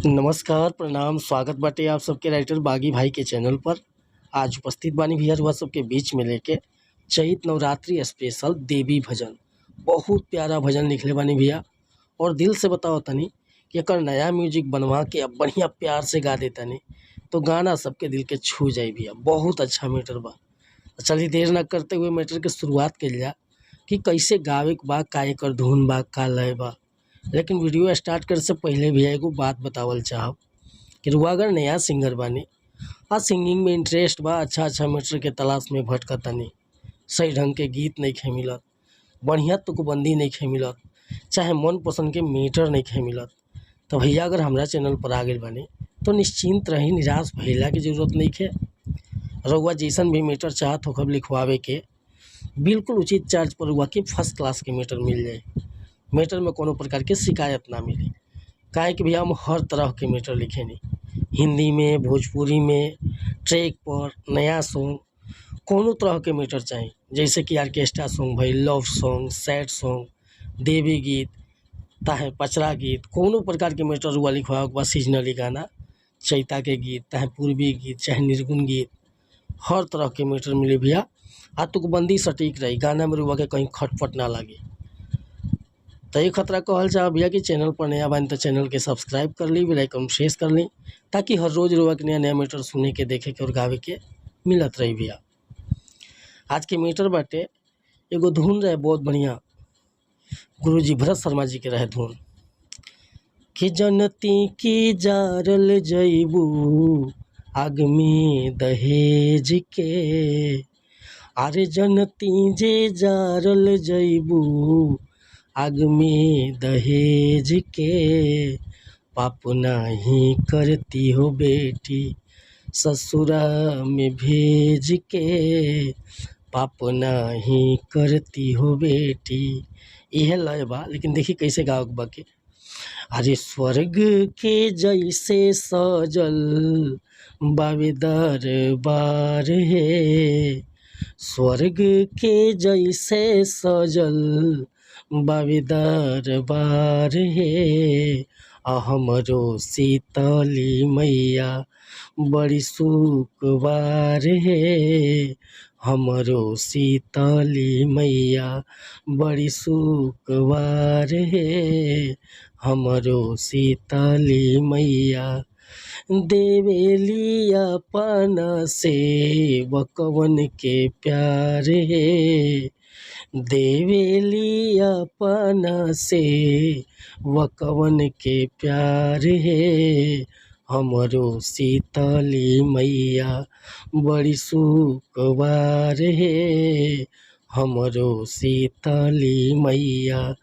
नमस्कार, प्रणाम, स्वागत बाटे आप सबके राइटर बागी भाई के चैनल पर। आज उपस्थित बानी भैया रउआ सबके बीच में लेके चैत नवरात्रि स्पेशल देवी भजन। बहुत प्यारा भजन लिखले बानी भैया और दिल से बताओ तनी कि एकर नया म्यूजिक बनवा के अब बढ़िया प्यार से गा देतानी तो गाना सबके दिल के छू जाई भैया। बहुत अच्छा मैटर बा। तो चलिए देर ना करते हुए मैटर के शुरुआत कइल जा कि कैसे गावे के बा, का एकर धुन बा, का लय बा। लेकिन वीडियो स्टार्ट करे से पहले भी एगो बात बतावल चाहब कि रुआ अगर नया सिंगर बानी आ सिंगिंग में इंटरेस्ट बा, अच्छा मैटर के तलाश में भटकतानी, सही ढंग के गीत नइखे मिलत, बढ़िया तुकबंदी नइखे मिलत, चाहे मन पसंद के मीटर नइखे मिलत, तो भैया अगर हमरा चैनल पर आ गइल बानी तो निश्चिंत रही, निराश भइला के जरूरत नइखे। रउआ जैसन भी मीटर चाहत होखब लिखवावे के, बिल्कुल उचित चार्ज पर रउआ के फर्स्ट क्लास के मीटर मिल जाए। मीटर में कोनो प्रकार के शिकायत ना मिले, काहे कि भैया हम हर तरह के मीटर लिखेनी, हिंदी में, भोजपुरी में, ट्रैक पर, नया सॉन्ग, कोनो तरह के मीटर चाही। जैसे कि ऑर्केस्ट्रा सॉन्ग भइल, लव सॉन्ग, सैड सॉन्ग, देवी गीत, चाहे पचरा गीत, कोनो प्रकार के मीटर रुआ लिखवावे के बा। सीजनली गाना, चैता के गीत, चाहे पूर्वी गीत, चाहे निर्गुण गीत, हर तरह के मीटर मिले भैया। आ तुकबंदी सटीक रही, गाना में रुआ के कहीं खटपट ना लगे। तो ये खतरा कहल चाह भैया कि चैनल पर नया बानी तो चैनल के सब्सक्राइब कर ली, बेल आइकन प्रेस कर ली, ताकि हर रोज रुआ के नया मैटर सुने के, देखे के और गावे के मिलत रही भैया। आज के मैटर बाटे एगो धुन रहे बहुत बढ़िया, गुरुजी भरत शर्मा जी के रहे धुन कि जनती की जारल जैबू आग में दहेज के, अरे जनती जे जारल जैबू आग में दहेज के, पाप नहीं करती हो बेटी ससुरा में भेज के, पाप नहीं करती हो बेटी। यह लय बा, लेकिन देखी कैसे गावक बा के। अरे स्वर्ग के जैसे सजल बावे दरबार है, स्वर्ग के जैसे सजल बावे दरबार है, हमरो शीतली मैया बड़ी सुकवार है, हमरो शीतली मैया बड़ी सुकवार है, हमरो शीतली मैया देवेली अपना सेवकवन के प्यार है, देवेली अपना सेवकवन के प्यार है, हमरो शीतली मैया बड़ी सुकवार है, हमरो शीतली मैया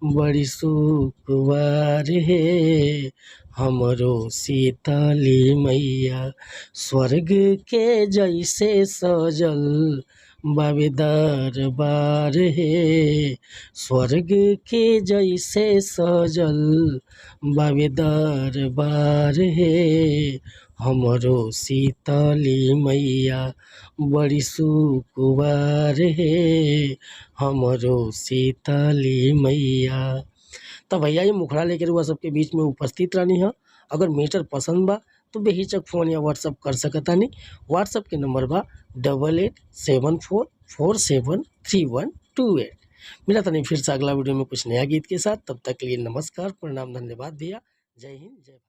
बड़ी सुकवार है, हमरो शीतली मैया। स्वर्ग के जैसे सजल बावे दरबार है, स्वर्ग के जैसे सजल बावे दरबार है, हमरो शीतली मैया बड़ी सुकवार है, हमरो शीतली मैया। तो भैया ये मुखड़ा लेकर रुआ सबके बीच में उपस्थित रहनी है। अगर मैटर पसंद बा तो बेहिचक फ़ोन या व्हाट्सअप कर सकतानी। व्हाट्सअप के नंबर बा 8874473128। मिला तनी फिर से अगला वीडियो में कुछ नया गीत के साथ। तब तक के लिए नमस्कार, प्रणाम, धन्यवाद भैया। जय हिंद, जय भारत।